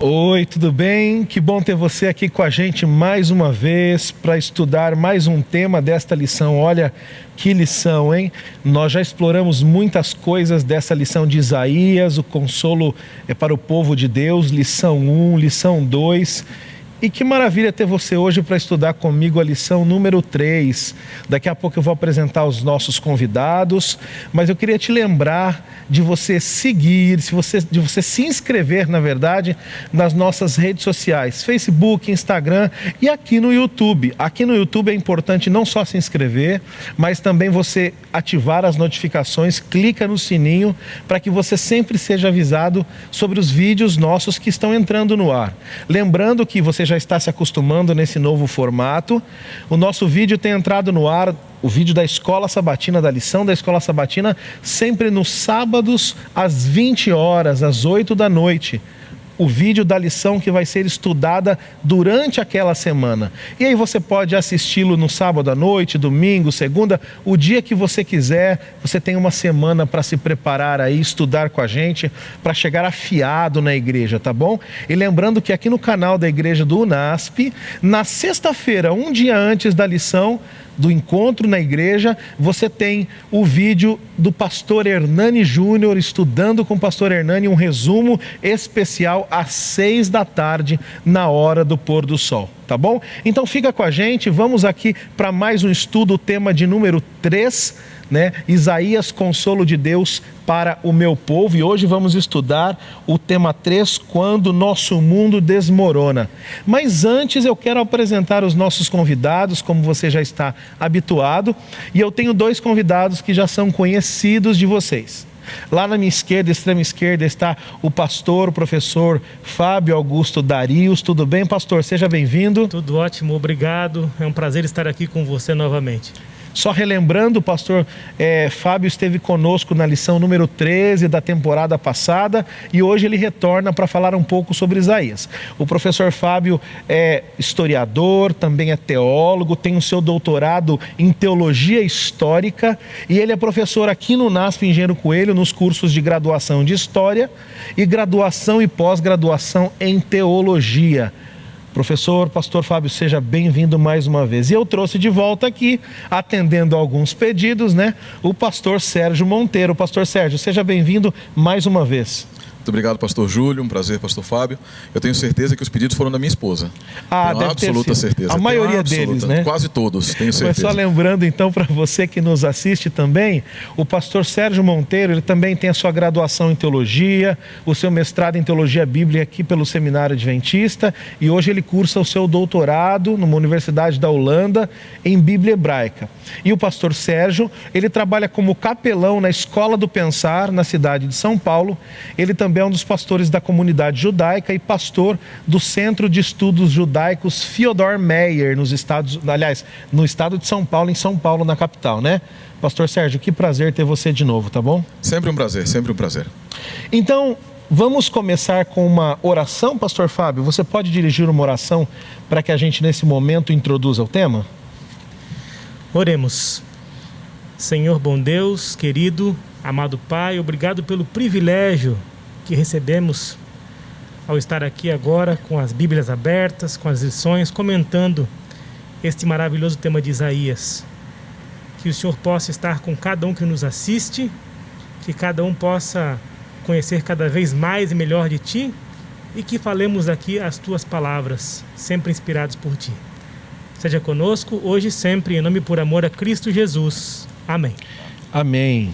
Oi, tudo bem? Que bom ter você aqui com a gente mais uma vez para estudar mais um tema desta lição. Olha que lição, hein? Nós já exploramos muitas coisas dessa lição de Isaías, o consolo é para o povo de Deus, lição 1, lição 2. E que maravilha ter você hoje para estudar comigo a lição número 3. Daqui a pouco eu vou apresentar os nossos convidados, mas eu queria te lembrar de você seguir, de você se inscrever, na verdade, nas nossas redes sociais, Facebook, Instagram e aqui no YouTube. Aqui no YouTube é importante não só se inscrever, mas também você ativar as notificações, clica no sininho para que você sempre seja avisado sobre os vídeos nossos que estão entrando no ar. Lembrando que você já está se acostumando nesse novo formato. O nosso vídeo tem entrado no ar, o vídeo da Escola Sabatina, da lição da Escola Sabatina, sempre nos sábados às 20 horas, às 8 da noite. O vídeo da lição que vai ser estudada durante aquela semana. E aí você pode assisti-lo no sábado à noite, domingo, segunda, o dia que você quiser. Você tem uma semana para se preparar aí, estudar com a gente, para chegar afiado na igreja, tá bom? E lembrando que aqui no canal da igreja do UNASP, na sexta-feira, um dia antes da lição, do encontro na igreja, você tem o vídeo do pastor Hernani Júnior, estudando com o pastor Hernani, um resumo especial às 6 da tarde, na hora do pôr do sol, tá bom? Então fica com a gente, vamos aqui para mais um estudo, o tema de número 3, né? Isaías, consolo de Deus para o meu povo, e hoje vamos estudar o tema 3, quando nosso mundo desmorona. Mas antes eu quero apresentar os nossos convidados, como você já está habituado, e eu tenho 2 convidados que já são conhecidos de vocês. Lá na minha esquerda, extrema esquerda, está o pastor, o professor Fábio Augusto Darius. Tudo bem, pastor? Seja bem-vindo. Tudo ótimo, obrigado. É um prazer estar aqui com você novamente. Só relembrando, o pastor Fábio esteve conosco na lição número 13 da temporada passada e hoje ele retorna para falar um pouco sobre Isaías. O professor Fábio é historiador, também é teólogo, tem o seu doutorado em teologia histórica e ele é professor aqui no UNASP Engenheiro Coelho, nos cursos de graduação de História e graduação e pós-graduação em teologia. Professor, pastor Fábio, seja bem-vindo mais uma vez. E eu trouxe de volta aqui, atendendo a alguns pedidos, né, o pastor Sérgio Monteiro. Pastor Sérgio, seja bem-vindo mais uma vez. Muito obrigado, pastor Júlio, um prazer, pastor Fábio. Eu tenho certeza que os pedidos foram da minha esposa. Ah, deve absoluta certeza. A maioria deles, né? Quase todos, tenho certeza. Mas só lembrando então para você que nos assiste também, o pastor Sérgio Monteiro, ele também tem a sua graduação em teologia, o seu mestrado em teologia bíblica aqui pelo Seminário Adventista e hoje ele cursa o seu doutorado numa universidade da Holanda em Bíblia Hebraica. E o pastor Sérgio, ele trabalha como capelão na Escola do Pensar, na cidade de São Paulo. Ele também é um dos pastores da comunidade judaica e pastor do Centro de Estudos Judaicos Fyodor Meyer, no estado de São Paulo, em São Paulo, na capital, né? Pastor Sérgio, que prazer ter você de novo, tá bom? Sempre um prazer, sempre um prazer. Então, vamos começar com uma oração, pastor Fábio? Você pode dirigir uma oração para que a gente, nesse momento, introduza o tema? Oremos. Senhor bom Deus, querido, amado Pai, obrigado pelo privilégio que recebemos ao estar aqui agora com as Bíblias abertas, com as lições, comentando este maravilhoso tema de Isaías. Que o Senhor possa estar com cada um que nos assiste, que cada um possa conhecer cada vez mais e melhor de Ti e que falemos aqui as Tuas palavras, sempre inspirados por Ti. Seja conosco, hoje e sempre, em nome e por amor a Cristo Jesus. Amém. Amém.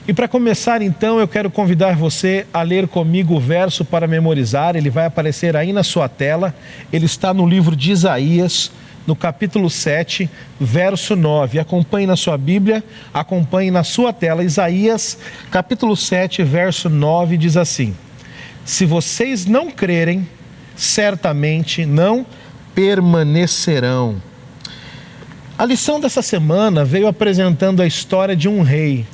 E para começar então, eu quero convidar você a ler comigo o verso para memorizar. Ele vai aparecer aí na sua tela. Ele está no livro de Isaías, no capítulo 7, verso 9. Acompanhe na sua Bíblia, acompanhe na sua tela. Isaías, capítulo 7, verso 9, diz assim: se vocês não crerem, certamente não permanecerão. A lição dessa semana veio apresentando a história de um rei,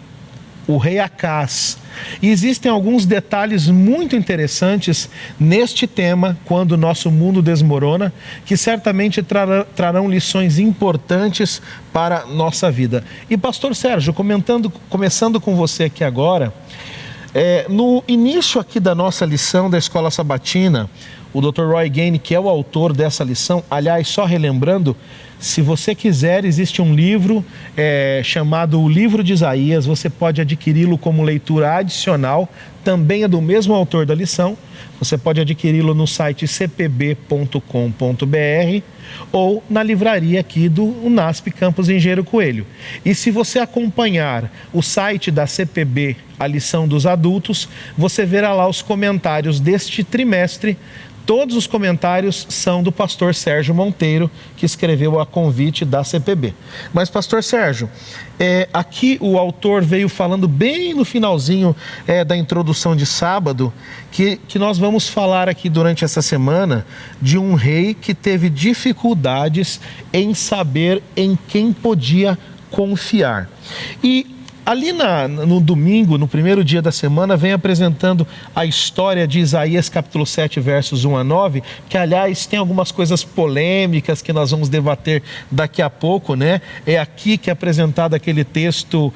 o rei Acaz. E existem alguns detalhes muito interessantes neste tema, quando o nosso mundo desmorona, que certamente trarão lições importantes para a nossa vida. E pastor Sérgio, começando com você aqui agora, No início aqui da nossa lição da Escola Sabatina, o Dr. Roy Gaine, que é o autor dessa lição, aliás, só relembrando, se você quiser, existe um livro chamado O Livro de Isaías, você pode adquiri-lo como leitura adicional, também é do mesmo autor da lição, você pode adquiri-lo no site cpb.com.br ou na livraria aqui do UNASP Campus Engenheiro Coelho. E se você acompanhar o site da CPB, a lição dos adultos, você verá lá os comentários deste trimestre. Todos os comentários são do pastor Sérgio Monteiro, que escreveu a convite da CPB. Mas, pastor Sérgio, aqui o autor veio falando bem no finalzinho da introdução de sábado, que nós vamos falar aqui durante essa semana de um rei que teve dificuldades em saber em quem podia confiar. E ali no domingo, no primeiro dia da semana, vem apresentando a história de Isaías capítulo 7, versos 1 a 9, que aliás tem algumas coisas polêmicas que nós vamos debater daqui a pouco, né? É aqui que é apresentado aquele texto,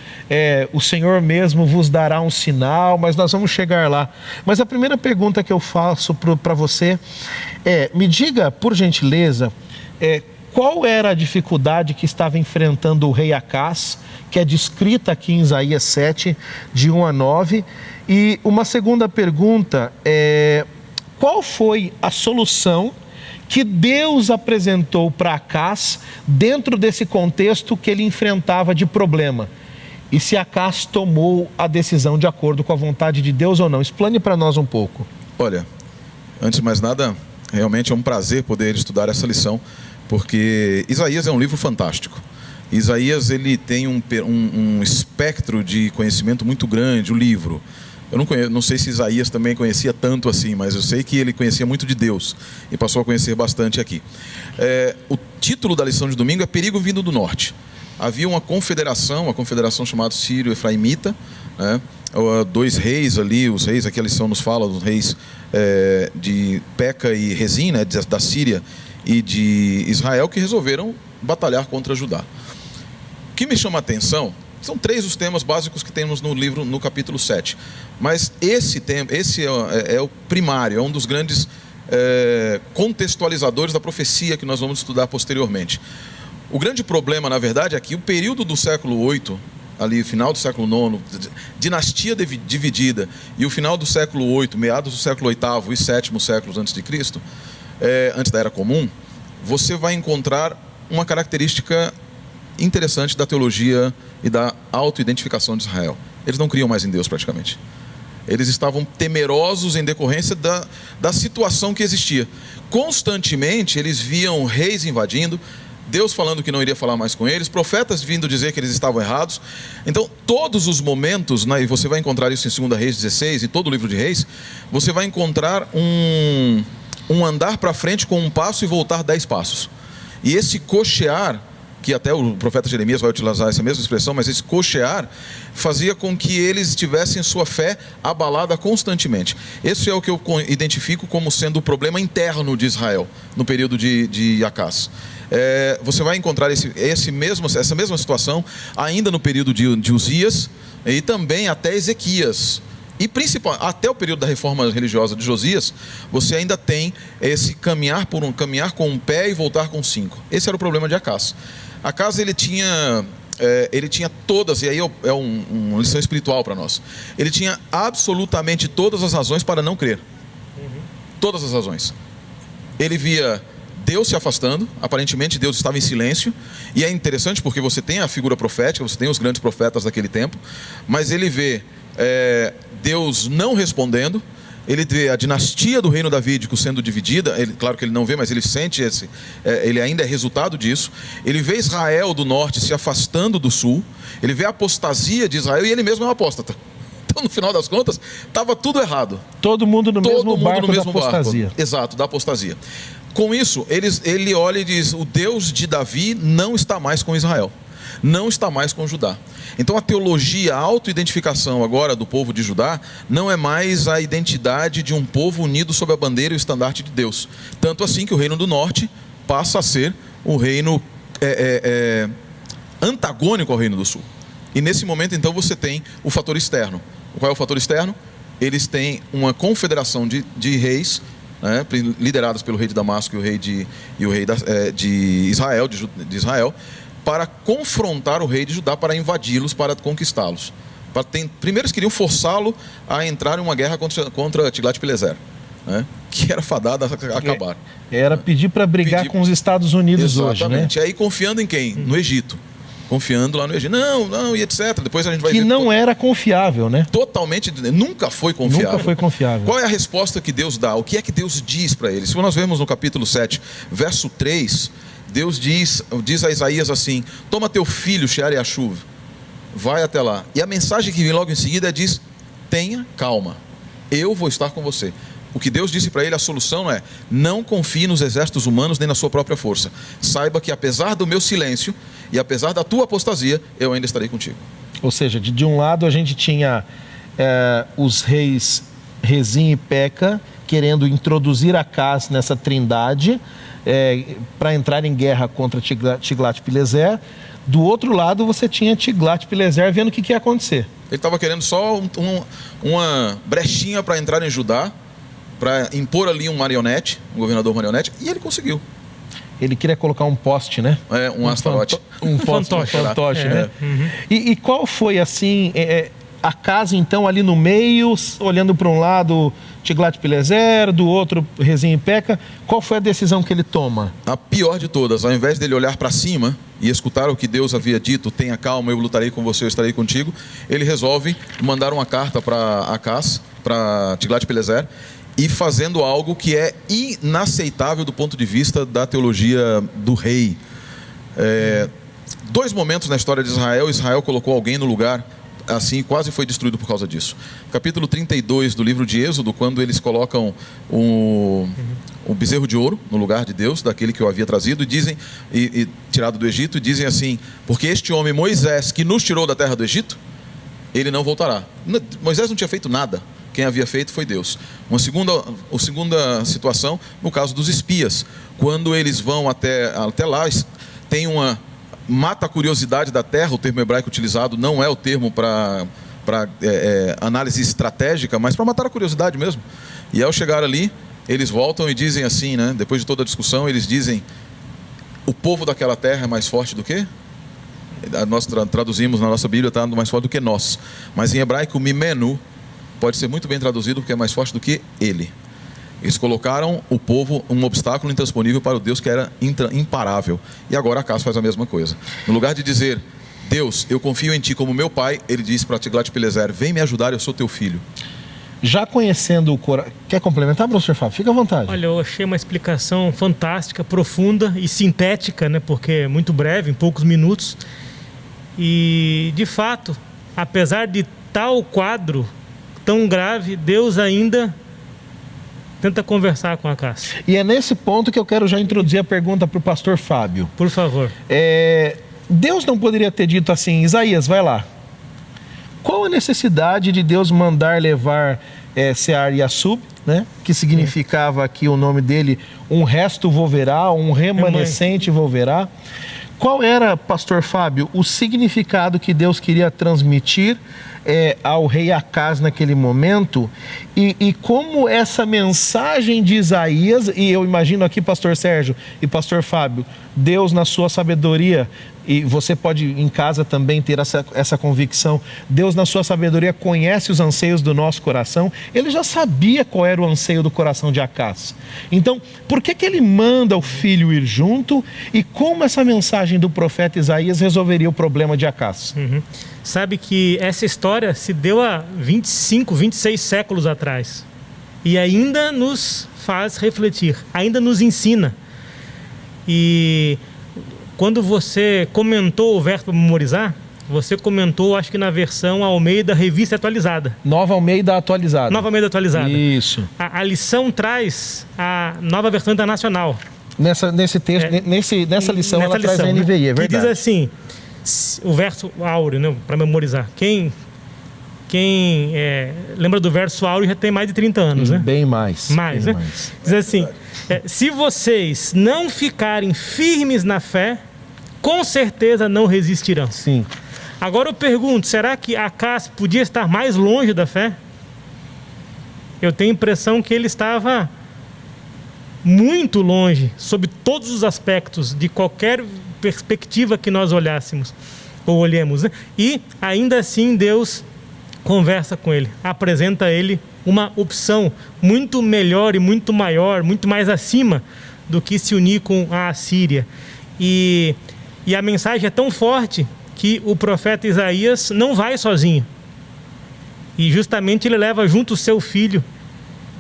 o Senhor mesmo vos dará um sinal, mas nós vamos chegar lá. Mas a primeira pergunta que eu faço para você me diga, por gentileza, qual era a dificuldade que estava enfrentando o rei Acaz, que é descrita aqui em Isaías 7, de 1 a 9. E uma segunda pergunta qual foi a solução que Deus apresentou para Acaz dentro desse contexto que ele enfrentava de problema? E se Acaz tomou a decisão de acordo com a vontade de Deus ou não? Explane para nós um pouco. Olha, antes de mais nada, realmente é um prazer poder estudar essa lição, porque Isaías é um livro fantástico. Isaías, ele tem um espectro de conhecimento muito grande, o livro. Eu não sei se Isaías também conhecia tanto assim, mas eu sei que ele conhecia muito de Deus e passou a conhecer bastante aqui. O título da lição de domingo é Perigo Vindo do Norte. Havia uma confederação chamada Sírio-Efraimita, né? Dois reis ali, os reis, aqui a lição nos fala dos reis de Peca e Rezim, né? Da Síria e de Israel, que resolveram batalhar contra Judá. O que me chama a atenção são 3 os temas básicos que temos no livro, no capítulo 7. Mas esse é o primário, é um dos grandes contextualizadores da profecia que nós vamos estudar posteriormente. O grande problema, na verdade, é que o período do século 8, ali, final do século 9, dinastia dividida, e o final do século 8, meados do século 8º e 7º séculos antes de Cristo, antes da Era Comum, você vai encontrar uma característica interessante da teologia e da autoidentificação de Israel. Eles não criam mais em Deus praticamente. Eles estavam temerosos em decorrência da situação que existia. Constantemente eles viam reis invadindo, Deus falando que não iria falar mais com eles, profetas vindo dizer que eles estavam errados. Então, todos os momentos, e você vai encontrar isso em 2 Reis 16, em todo o livro de Reis, você vai encontrar um andar para frente com um passo e voltar 10 passos. E esse cochear, que até o profeta Jeremias vai utilizar essa mesma expressão, mas esse cochear fazia com que eles tivessem sua fé abalada constantemente. Esse é o que eu identifico como sendo o problema interno de Israel, no período de Acaz. Você vai encontrar essa mesma situação ainda no período de Uzias e também até Ezequias. E principalmente, até o período da reforma religiosa de Josias, você ainda tem esse caminhar com um pé e voltar com 5. Esse era o problema de Acaz. Acaz, ele tinha todas, e aí é uma lição espiritual para nós. Ele tinha absolutamente todas as razões para não crer. Todas as razões. Ele via Deus se afastando, aparentemente Deus estava em silêncio, e é interessante porque você tem a figura profética, você tem os grandes profetas daquele tempo, mas ele vê Deus não respondendo, ele vê a dinastia do reino davídico sendo dividida, claro que ele não vê, mas ele sente ele ainda é resultado disso. Ele vê Israel do norte se afastando do sul, ele vê a apostasia de Israel e ele mesmo é um apóstata. Então, no final das contas, estava tudo errado. Todo mundo no mesmo barco da apostasia. Barco. Exato, da apostasia. Com isso, ele olha e diz, o Deus de Davi não está mais com Israel, não está mais com Judá. Então a teologia, a autoidentificação agora do povo de Judá não é mais a identidade de um povo unido sob a bandeira e o estandarte de Deus. Tanto assim que o reino do norte passa a ser o reino antagônico ao reino do sul. E nesse momento, então, você tem o fator externo. Qual é o fator externo? Eles têm uma confederação de reis, né, liderados pelo rei de Damasco e o rei de Israel, para confrontar o rei de Judá, para invadi-los, para conquistá-los. Primeiro eles queriam forçá-lo a entrar em uma guerra contra Tiglat-Pileser, né, que era fadada a acabar. Era pedir para brigar com os Estados Unidos. Exatamente. Hoje, né? E aí confiando em quem? No Egito. Confiando lá no Egito. Não, e etc. Depois a gente vai ver. Que não era confiável, né? Totalmente, nunca foi confiável. Nunca foi confiável. Qual é a resposta que Deus dá? O que é que Deus diz para eles? Se nós vemos no capítulo 7, verso 3, Deus diz a Isaías assim: toma teu filho, Shear-Yashuv, vai até lá. E a mensagem que vem logo em seguida diz: tenha calma, eu vou estar com você. O que Deus disse para ele, a solução é: não confie nos exércitos humanos nem na sua própria força. Saiba que apesar do meu silêncio e apesar da tua apostasia, eu ainda estarei contigo. Ou seja, de um lado a gente tinha os reis Rezim e Peca querendo introduzir Acaz nessa trindade para entrar em guerra contra Tiglat-Pileser. Do outro lado você tinha Tiglat-Pileser vendo o que ia acontecer. Ele estava querendo só uma brechinha para entrar em Judá, para impor ali um governador marionete, e ele conseguiu. Ele queria colocar um poste, né? Um Astarote. Um fantoche, né? Uhum. E qual foi, assim, a casa, então, ali no meio, olhando para um lado Tiglat-Pileser, do outro Rezim e Peca, qual foi a decisão que ele toma? A pior de todas, ao invés dele olhar para cima e escutar o que Deus havia dito, tenha calma, eu lutarei com você, eu estarei contigo, ele resolve mandar uma carta para Acaz, para Tiglat-Pileser, e fazendo algo que é inaceitável do ponto de vista da teologia do rei. Dois momentos na história de Israel colocou alguém no lugar, assim, quase foi destruído por causa disso. Capítulo 32 do livro de Êxodo, quando eles colocam o bezerro de ouro no lugar de Deus, daquele que o havia trazido, e tirado do Egito, e dizem assim: porque este homem Moisés, que nos tirou da terra do Egito, ele não voltará. Moisés não tinha feito nada. Quem havia feito foi Deus. Uma segunda situação, no caso dos espias. Quando eles vão até lá, tem mata a curiosidade da terra. O termo hebraico utilizado não é o termo para análise estratégica, mas para matar a curiosidade mesmo. E ao chegar ali, eles voltam e dizem assim, né? Depois de toda a discussão, eles dizem: o povo daquela terra é mais forte do que? Nós traduzimos na nossa Bíblia, está mais forte do que nós. Mas em hebraico, mimenu pode ser muito bem traduzido porque é mais forte do que ele. Eles colocaram o povo um obstáculo intransponível para o Deus que era imparável. E agora Acaz faz a mesma coisa. No lugar de dizer: Deus, eu confio em ti como meu pai, ele diz para Tiglat-Pileser: vem me ajudar, eu sou teu filho. Já conhecendo o coração... Quer complementar, professor Fábio? Fica à vontade. Olha, eu achei uma explicação fantástica, profunda e sintética, né? Porque é muito breve, em poucos minutos. E, de fato, apesar de tal quadro tão grave, Deus ainda tenta conversar com Acaz. E é nesse ponto que eu quero já introduzir a pergunta para o pastor Fábio. Por favor. Deus não poderia ter dito assim: Isaías, vai lá. Qual a necessidade de Deus mandar levar Shear-Yashuv, né? Que significava aqui o nome dele, um resto volverá, um remanescente volverá. Qual era, pastor Fábio, o significado que Deus queria transmitir ao rei Acaz naquele momento? E como essa mensagem de Isaías, e eu imagino aqui, pastor Sérgio e pastor Fábio, Deus na sua sabedoria, e você pode em casa também ter essa convicção, Deus na sua sabedoria conhece os anseios do nosso coração. Ele já sabia qual era o anseio do coração de Acaz. Então, por que ele manda o filho ir junto, e como essa mensagem do profeta Isaías resolveria o problema de Acaz? Sabe que essa história se deu há 25, 26 séculos atrás. E ainda nos faz refletir, ainda nos ensina. E quando você comentou o verso para memorizar, você comentou, acho que na versão Almeida Revista Atualizada. Nova Almeida Atualizada. Nova Almeida Atualizada. Isso. A lição traz a nova versão internacional. Nesse texto, nessa lição, ela traz a NVI, é verdade. Que diz assim, o verso áureo, né, para memorizar. Quem lembra do verso áureo já tem mais de 30 anos, né? Bem mais. Mais, bem né? Mais. Diz assim, se vocês não ficarem firmes na fé, com certeza não resistirão. Sim. Agora eu pergunto, será que Acás podia estar mais longe da fé? Eu tenho a impressão que ele estava muito longe, sob todos os aspectos, de qualquer perspectiva que nós olhássemos ou olhemos, né? E ainda assim Deus conversa com ele, apresenta a ele uma opção muito melhor e muito maior, muito mais acima do que se unir com a Assíria. E a mensagem é tão forte que o profeta Isaías não vai sozinho. E justamente ele leva junto o seu filho.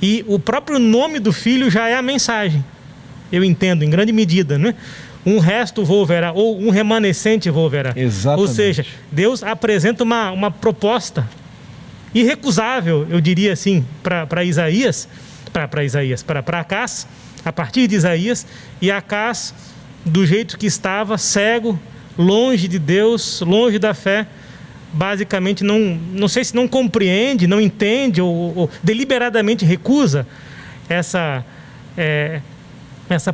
E o próprio nome do filho já é a mensagem. Eu entendo, em grande medida, né? Um resto volverá, ou um remanescente volverá. Exatamente. Ou seja, Deus apresenta uma proposta irrecusável, eu diria assim, para Isaías, para Acás, a partir de Isaías, e Acás, do jeito que estava, cego, longe de Deus, longe da fé, basicamente não sei se não compreende, não entende ou deliberadamente recusa essa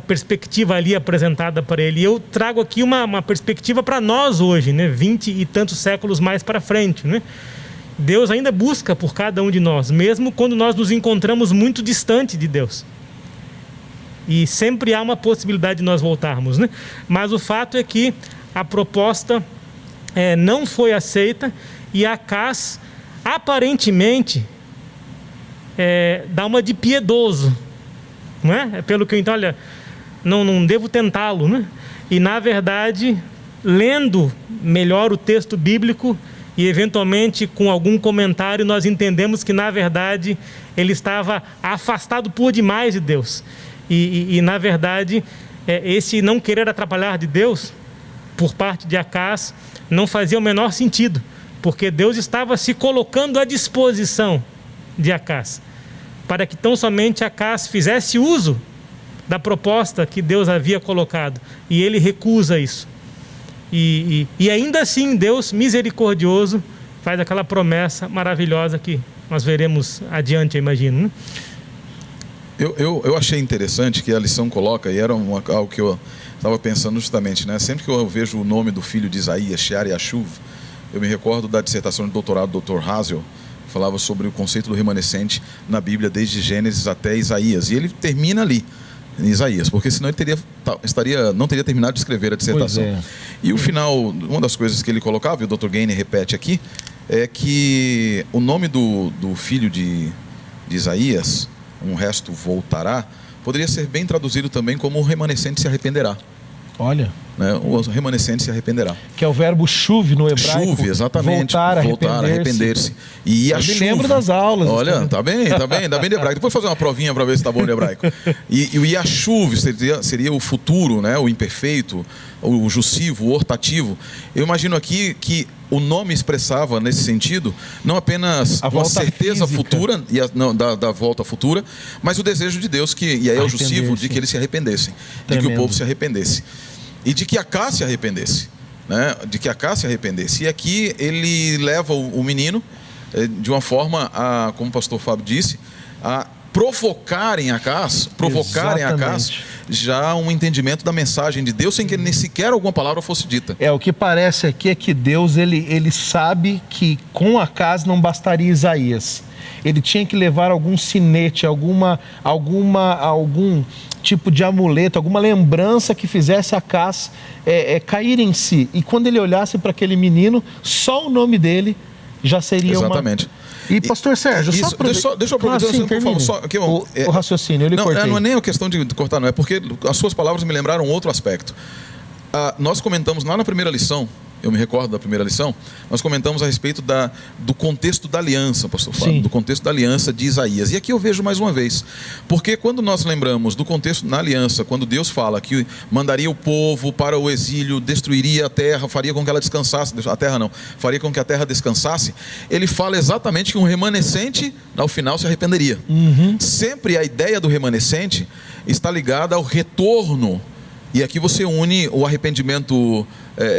perspectiva ali apresentada para ele. E eu trago aqui uma perspectiva para nós hoje, né? 20 e tantos séculos mais para frente, né? Deus ainda busca por cada um de nós, mesmo quando nós nos encontramos muito distante de Deus. E sempre há uma possibilidade de nós voltarmos, né? Mas o fato é que a proposta não foi aceita e Acás, aparentemente, dá uma de piedoso, não é? Pelo que eu entendo, olha, não devo tentá-lo, né? E, na verdade, lendo melhor o texto bíblico e, eventualmente, com algum comentário, nós entendemos que, na verdade, ele estava afastado por demais de Deus. E na verdade, esse não querer atrapalhar de Deus, por parte de Acás, não fazia o menor sentido, porque Deus estava se colocando à disposição de Acás, para que tão somente Acás fizesse uso da proposta que Deus havia colocado, e ele recusa isso. E ainda assim, Deus misericordioso faz aquela promessa maravilhosa que nós veremos adiante, eu imagino, né? Eu achei interessante que a lição coloca, e era algo que eu estava pensando justamente, né? Sempre que eu vejo o nome do filho de Isaías, Shear-Yashuv, eu me recordo da dissertação de doutorado do Dr. Hazel, que falava sobre o conceito do remanescente na Bíblia, desde Gênesis até Isaías. E ele termina ali, em Isaías, porque senão ele não teria terminado de escrever a dissertação. E o final, uma das coisas que ele colocava, e o Dr. Gainer repete aqui, é que o nome do filho de Isaías, um resto voltará, poderia ser bem traduzido também como o remanescente se arrependerá. Olha. Né? O remanescente se arrependerá. Que é o verbo chuve no hebraico. Chuve, exatamente. Voltar, arrepender-se. E a chuva. lembro das aulas. Olha, tá bem de hebraico. Depois fazer uma provinha para ver se tá bom de hebraico. E o Yashuv seria o futuro, né? O imperfeito, o jussivo, o hortativo. Eu imagino aqui que o nome expressava, nesse sentido, não apenas uma certeza física futura, da volta futura, mas o desejo de Deus, e aí é o jussivo, de que eles se arrependessem, de que o povo se arrependesse. E de que Acás se arrependesse, né? De que Acás se arrependesse. E aqui ele leva o menino de uma forma, como o pastor Fábio disse, a provocarem Acás já um entendimento da mensagem de Deus, sem que nem sequer alguma palavra fosse dita. O que parece aqui é que Deus ele sabe que com Acás não bastaria Isaías. Ele tinha que levar algum sinete, algum tipo de amuleto, alguma lembrança que fizesse Acás cair em si. E quando ele olhasse para aquele menino, só o nome dele já seria exatamente. E pastor Sérgio, deixa eu aproveitar o raciocínio, cortei. Não é nem a questão de cortar, não, é porque as suas palavras me lembraram outro aspecto. Nós comentamos lá na primeira lição, eu me recordo da primeira lição, nós comentamos a respeito do contexto da aliança, pastor Fábio, do contexto da aliança de Isaías. E aqui eu vejo mais uma vez, porque quando nós lembramos do contexto na aliança, quando Deus fala que mandaria o povo para o exílio, destruiria a terra, faria com que ela descansasse, faria com que a terra descansasse, ele fala exatamente que um remanescente, ao final, se arrependeria. Sempre a ideia do remanescente está ligada ao retorno E aqui você une o arrependimento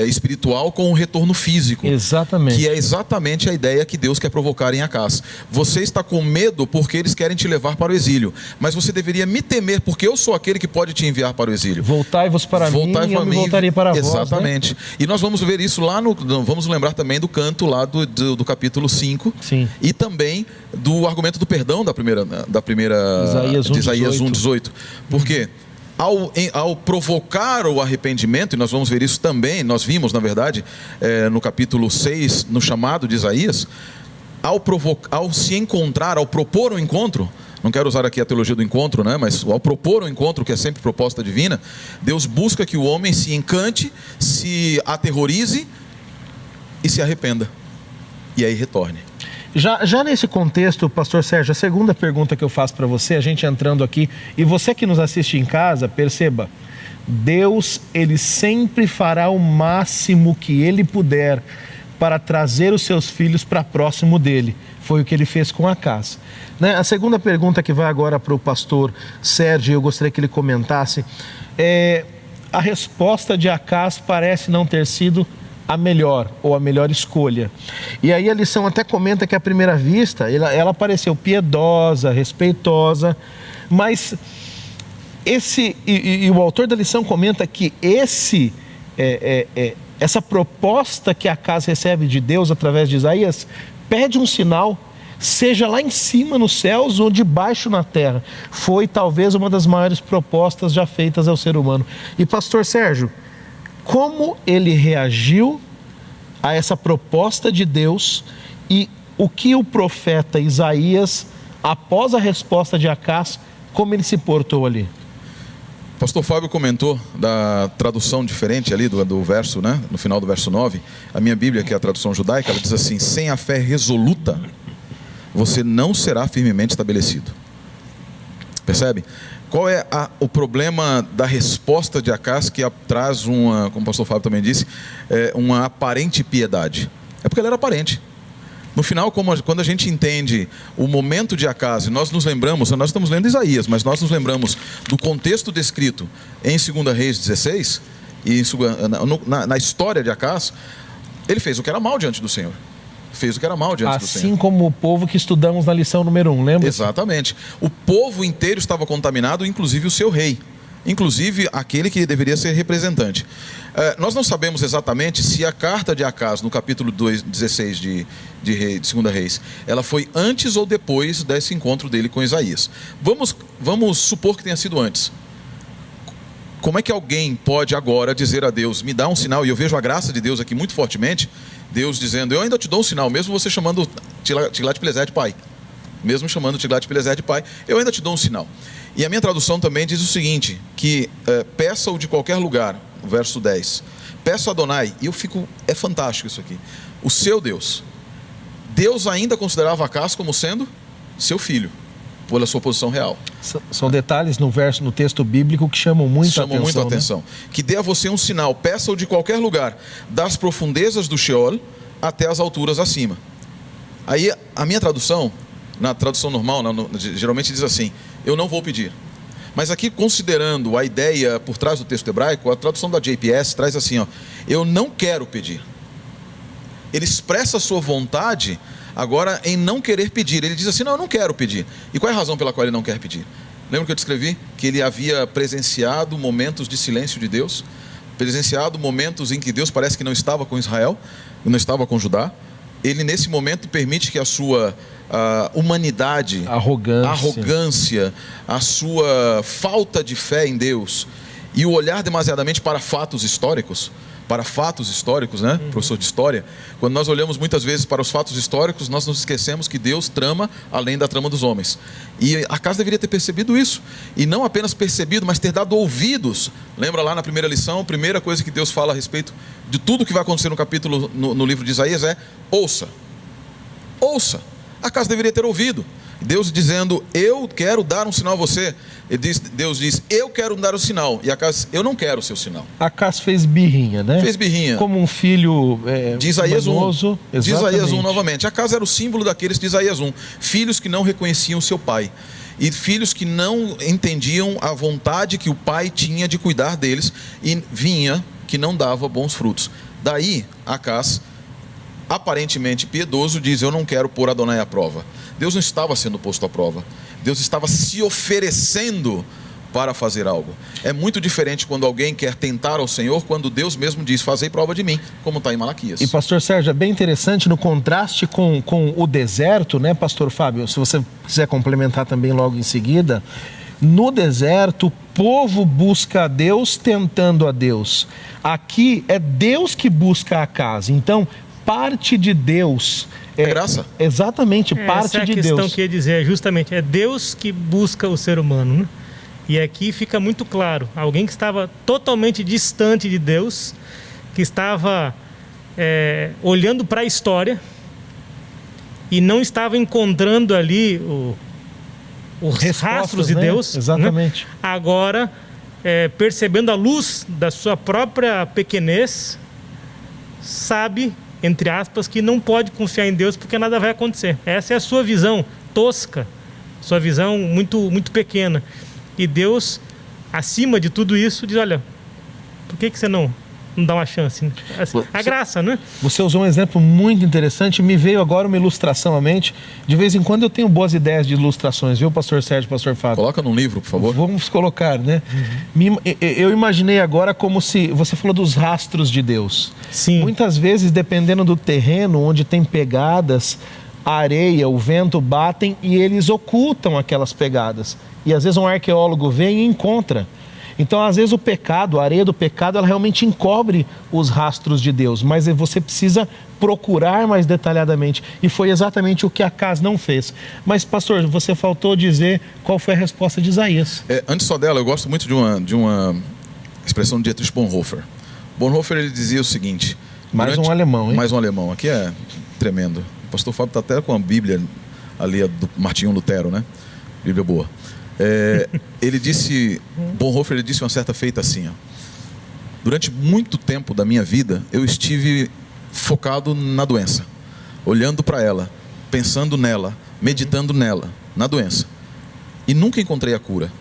espiritual com o retorno físico. Exatamente. Que é exatamente a ideia que Deus quer provocar em Acás. Você está com medo porque eles querem te levar para o exílio, mas você deveria me temer, porque eu sou aquele que pode te enviar para o exílio. Voltai-vos para mim e eu me voltarei para vós. Exatamente. Né? E nós vamos ver isso lá vamos lembrar também do canto lá do capítulo 5. Sim. E também do argumento do perdão da primeira de Isaías 1:18. Por quê? Ao provocar o arrependimento, e nós vamos ver isso também, nós vimos, na verdade, no capítulo 6, no chamado de Isaías, ao se encontrar, ao propor um encontro, não quero usar aqui a teologia do encontro, né? Mas ao propor um encontro, que é sempre proposta divina, Deus busca que o homem se encante, se aterrorize e se arrependa, e aí retorne. Já nesse contexto, pastor Sérgio, a segunda pergunta que eu faço para você, a gente entrando aqui, e você que nos assiste em casa, perceba, Deus, Ele sempre fará o máximo que Ele puder para trazer os seus filhos para próximo dEle. Foi o que Ele fez com Acás. Né? A segunda pergunta que vai agora para o pastor Sérgio, eu gostaria que ele comentasse, a resposta de Acás parece não ter sido a melhor, ou a melhor escolha. E aí a lição até comenta que à primeira vista, ela pareceu piedosa, respeitosa, mas o autor da lição comenta que essa proposta que Acás recebe de Deus através de Isaías, pede um sinal, seja lá em cima nos céus ou debaixo na terra. Foi talvez uma das maiores propostas já feitas ao ser humano. E pastor Sérgio, como ele reagiu a essa proposta de Deus e o que o profeta Isaías, após a resposta de Acás, como ele se portou ali? Pastor Fábio comentou da tradução diferente ali do verso, né? No final do verso 9, a minha Bíblia, que é a tradução judaica, ela diz assim: sem a fé resoluta, você não será firmemente estabelecido. Percebe? Qual é o problema da resposta de Acás, que traz como o pastor Fábio também disse, uma aparente piedade? É porque ela era aparente. No final, quando a gente entende o momento de Acás, nós estamos lendo Isaías, mas nós nos lembramos do contexto descrito em 2 Reis 16, e na história de Acás, ele fez o que era mal diante do Senhor. Fez o que era mal diante do Senhor. Assim como o povo que estudamos na lição número 1, lembra? Exatamente. O povo inteiro estava contaminado, inclusive o seu rei. Inclusive aquele que deveria ser representante. Nós não sabemos exatamente se a carta de Acás, no capítulo 16 de 2 Reis, ela foi antes ou depois desse encontro dele com Isaías. Vamos supor que tenha sido antes. Como é que alguém pode agora dizer a Deus, me dá um sinal, e eu vejo a graça de Deus aqui muito fortemente, Deus dizendo, eu ainda te dou um sinal, mesmo você chamando Tiglat-Pileser de pai. Mesmo chamando Tiglat-Pileser de pai, eu ainda te dou um sinal. E a minha tradução também diz o seguinte, que peça-o de qualquer lugar, o verso 10. Peça a Adonai, e é fantástico isso aqui, o seu Deus. Deus ainda considerava Acás como sendo seu filho, pela sua posição real. São detalhes no texto bíblico que chamam muito a atenção. Que dê a você um sinal, peça-o de qualquer lugar, das profundezas do Sheol até as alturas acima. Aí a minha tradução, na tradução normal, geralmente diz assim, eu não vou pedir. Mas aqui, considerando a ideia por trás do texto hebraico, a tradução da JPS traz assim, eu não quero pedir. Ele expressa a sua vontade agora em não querer pedir. Ele diz assim, não, eu não quero pedir. E qual é a razão pela qual ele não quer pedir? Lembra que eu descrevi? Que ele havia presenciado momentos de silêncio de Deus, presenciado momentos em que Deus parece que não estava com Israel, não estava com Judá. Ele nesse momento permite que a sua humanidade, arrogância, a sua falta de fé em Deus e o olhar demasiadamente para fatos históricos, né, professor de história, quando nós olhamos muitas vezes para os fatos históricos, nós nos esquecemos que Deus trama além da trama dos homens. E Acás deveria ter percebido isso, e não apenas percebido, mas ter dado ouvidos. Lembra lá na primeira lição, a primeira coisa que Deus fala a respeito de tudo que vai acontecer no capítulo, no livro de Isaías é, ouça. Acás deveria ter ouvido. Deus dizendo, eu quero dar um sinal a você. Deus diz, eu quero dar o sinal. E Acás, eu não quero o seu sinal. Acás fez birrinha, né? Fez birrinha. Como um filho de Isaías 1. De Isaías 1 novamente. Acás era o símbolo daqueles de Isaías 1. Filhos que não reconheciam seu pai. e filhos que não entendiam a vontade que o pai tinha de cuidar deles, e vinha que não dava bons frutos. Daí, Acás, aparentemente piedoso, diz: eu não quero pôr Adonai à prova. Deus não estava sendo posto à prova, Deus estava se oferecendo para fazer algo. É muito diferente quando alguém quer tentar ao Senhor, quando Deus mesmo diz: fazei prova de mim, como está em Malaquias. E pastor Sérgio, é bem interessante no contraste com o deserto, né, pastor Fábio? Se você quiser complementar também logo em seguida. No deserto, o povo busca a Deus tentando a Deus. Aqui é Deus que busca Acás. Então, parte de Deus é graça. Exatamente, parte de Deus. Essa é a questão que eu ia dizer, justamente, é Deus que busca o ser humano, né? E aqui fica muito claro, alguém que estava totalmente distante de Deus, que estava olhando para a história e não estava encontrando ali os rastros de Deus. Exatamente. Né? Agora, percebendo a luz da sua própria pequenez, sabe, entre aspas, que não pode confiar em Deus porque nada vai acontecer. Essa é a sua visão tosca, sua visão muito, muito pequena. E Deus, acima de tudo isso, diz: olha, por que você não dá uma chance? Né? A graça, né? Você usou um exemplo muito interessante. Me veio agora uma ilustração à mente. De vez em quando eu tenho boas ideias de ilustrações, viu, pastor Sérgio, pastor Fábio? Coloca num livro, por favor. Vamos colocar, né? Eu imaginei agora como se... Você falou dos rastros de Deus. Sim. Muitas vezes, dependendo do terreno, onde tem pegadas, a areia, o vento batem e eles ocultam aquelas pegadas. E às vezes um arqueólogo vem e encontra. Então, às vezes, o pecado, a areia do pecado, ela realmente encobre os rastros de Deus, mas você precisa procurar mais detalhadamente. E foi exatamente o que Acás não fez. Mas, pastor, você faltou dizer qual foi a resposta de Isaías. Antes só dela, eu gosto muito de uma expressão de Dietrich Bonhoeffer. Bonhoeffer, ele dizia o seguinte... Um alemão, hein? Mais um alemão. Aqui é tremendo. O pastor Fábio está até com a Bíblia ali, do Martinho Lutero, né? Bíblia boa. Bonhoeffer, ele disse uma certa feita assim: durante muito tempo da minha vida, eu estive focado na doença, olhando para ela, pensando nela, meditando nela, na doença, e nunca encontrei a cura.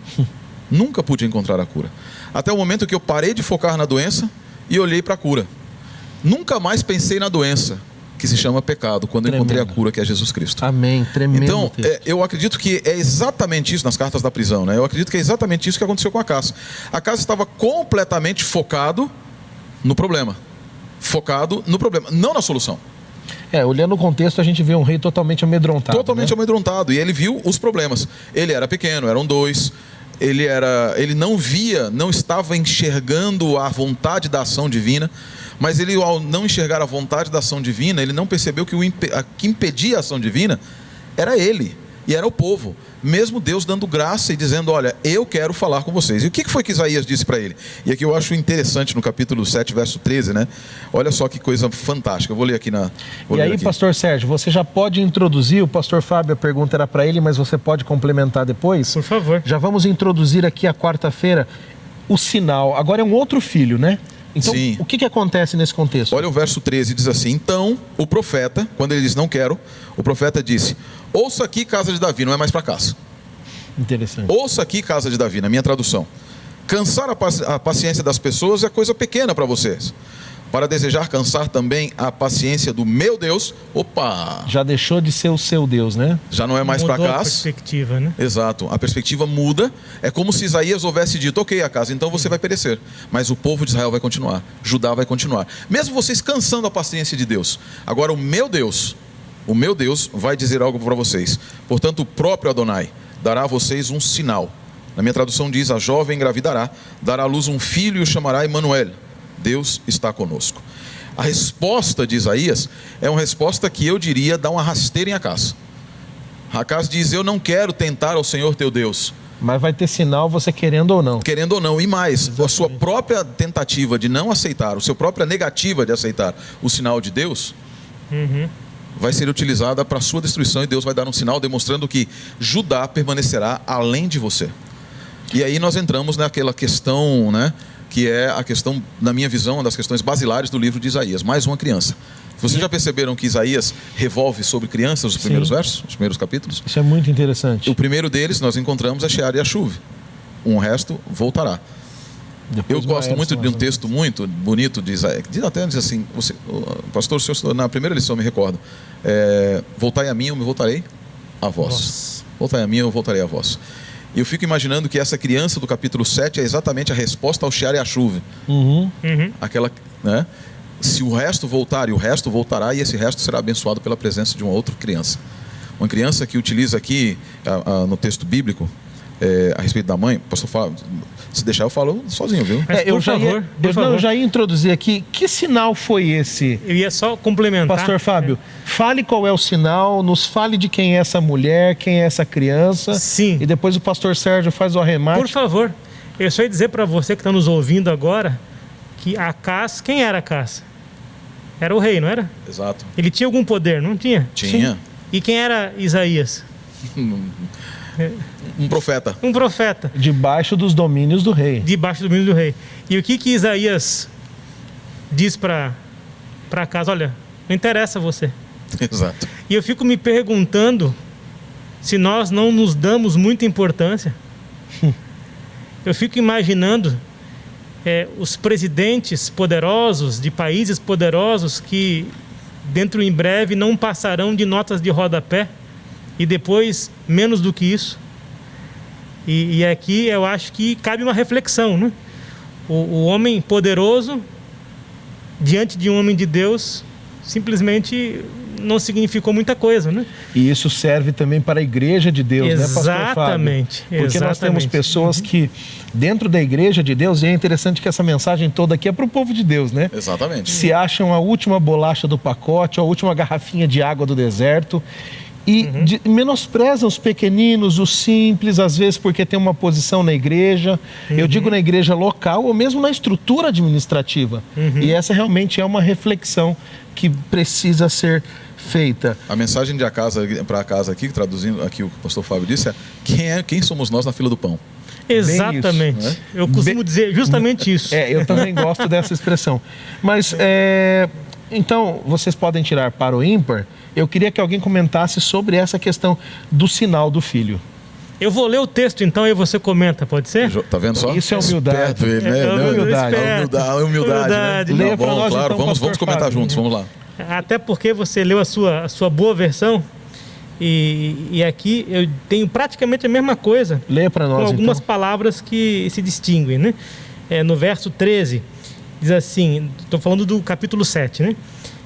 Nunca pude encontrar a cura, até o momento que eu parei de focar na doença e olhei para a cura. Nunca mais pensei na doença, que se chama pecado, quando eu encontrei a cura, que é Jesus Cristo. Amém, tremendo. Então, eu acredito que é exatamente isso, nas cartas da prisão, né? Eu acredito que é exatamente isso que aconteceu com Acás. Acás estava completamente focado no problema. Focado no problema, não na solução. Olhando o contexto, a gente vê um rei totalmente amedrontado. Totalmente, né? Amedrontado, e ele viu os problemas. Ele era pequeno, eram 2... Ele não via, não estava enxergando a vontade da ação divina, mas ele, ao não enxergar a vontade da ação divina, ele não percebeu que que impedia a ação divina era ele, e era o povo. Mesmo Deus dando graça e dizendo: olha, eu quero falar com vocês. E o que foi que Isaías disse para ele? E aqui eu acho interessante no capítulo 7, verso 13, né? Olha só que coisa fantástica. Eu vou ler aqui pastor Sérgio, você já pode introduzir, o pastor Fábio, a pergunta era para ele, mas você pode complementar depois? Por favor. Já vamos introduzir aqui a quarta-feira o sinal. Agora é um outro filho, né? Então, sim. O que acontece nesse contexto? Olha o verso 13, diz assim: então o profeta, quando ele diz não quero, o profeta disse: ouça aqui, casa de Davi, não é mais para casa. Interessante. Ouça aqui, casa de Davi, na minha tradução. Cansar a paciência das pessoas é coisa pequena para vocês. Para desejar cansar também a paciência do meu Deus, opa! Já deixou de ser o seu Deus, né? Já não é mais para casa. Mudou a perspectiva, né? Exato, a perspectiva muda. É como se Isaías houvesse dito: ok, a casa, então você vai perecer, mas o povo de Israel vai continuar, Judá vai continuar. Mesmo vocês cansando a paciência de Deus. Agora o meu Deus vai dizer algo para vocês. Portanto, o próprio Adonai dará a vocês um sinal. Na minha tradução diz: a jovem engravidará, dará à luz um filho e o chamará Emanuel. Deus está conosco. A resposta de Isaías é uma resposta que eu diria dá uma rasteira em Acás. Acás diz: eu não quero tentar ao Senhor teu Deus. Mas vai ter sinal, você querendo ou não. Querendo ou não, e mais, exatamente. A sua própria tentativa de não aceitar, a sua própria negativa de aceitar o sinal de Deus, vai ser utilizada para a sua destruição, e Deus vai dar um sinal demonstrando que Judá permanecerá além de você. E aí nós entramos naquela questão, né, que é a questão, na minha visão, uma das questões basilares do livro de Isaías. Mais uma criança. Vocês já perceberam que Isaías revolve sobre crianças os primeiros versos, os primeiros capítulos? Isso é muito interessante. O primeiro deles nós encontramos é Shear Yashuv. O resto voltará. Depois Eu gosto muito de um texto muito bonito de Isaías. Até diz assim, pastor, o senhor, na primeira lição me recordo, voltai a mim, eu me voltarei a vós. Voltai a mim, eu voltarei a vós. E eu fico imaginando que essa criança do capítulo 7 é exatamente a resposta ao Shear Yashuv. Aquela, né? Se o resto voltar, e o resto voltará, e esse resto será abençoado pela presença de uma outra criança. Uma criança que utiliza aqui, no texto bíblico, a respeito da mãe, pastor Fábio, se deixar eu falo sozinho, viu? Eu já ia introduzir aqui, que sinal foi esse? Eu ia só complementar. Pastor Fábio, fale qual é o sinal, nos fale de quem é essa mulher, quem é essa criança. Sim. E depois o pastor Sérgio faz o arremate. Por favor, eu só ia dizer para você que está nos ouvindo agora, que Acás, quem era Acás? Era o rei, não era? Exato. Ele tinha algum poder, não tinha? Tinha. Sim. E quem era Isaías? Um profeta. Um profeta. Debaixo dos domínios do rei. Debaixo do domínio do rei. E o que Isaías diz para Acás? Olha, não interessa você. Exato. E eu fico me perguntando se nós não nos damos muita importância. Eu fico imaginando os presidentes poderosos de países poderosos que dentro em breve não passarão de notas de rodapé e depois menos do que isso. E aqui eu acho que cabe uma reflexão, né? O homem poderoso diante de um homem de Deus simplesmente não significou muita coisa, né? E isso serve também para a igreja de Deus, né, pastor Fábio? Exatamente. Porque nós temos pessoas que, dentro da igreja de Deus, e é interessante que essa mensagem toda aqui é para o povo de Deus, né? Exatamente. Se acham a última bolacha do pacote, a última garrafinha de água do deserto, e menosprezam os pequeninos, os simples, às vezes porque tem uma posição na igreja, eu digo na igreja local, ou mesmo na estrutura administrativa. E essa realmente é uma reflexão que precisa ser feita. A mensagem para casa aqui, traduzindo aqui o que o pastor Fábio disse, é quem somos nós na fila do pão. Exatamente. Isso, né? Eu costumo dizer justamente isso. Eu também gosto dessa expressão. Mas, então, vocês podem tirar para o ímpar. Eu queria que alguém comentasse sobre essa questão do sinal do filho. Eu vou ler o texto então e você comenta, pode ser? Tá vendo só? Isso é humildade. Esperto ele, né? Humildade, né? Leia para nós, claro, então, vamos comentar Fábio, juntos, vamos lá. Até porque você leu a sua boa versão e aqui eu tenho praticamente a mesma coisa. Leia para nós, com algumas então. palavras que se distinguem, né? No verso 13, diz assim, estou falando do capítulo 7, né?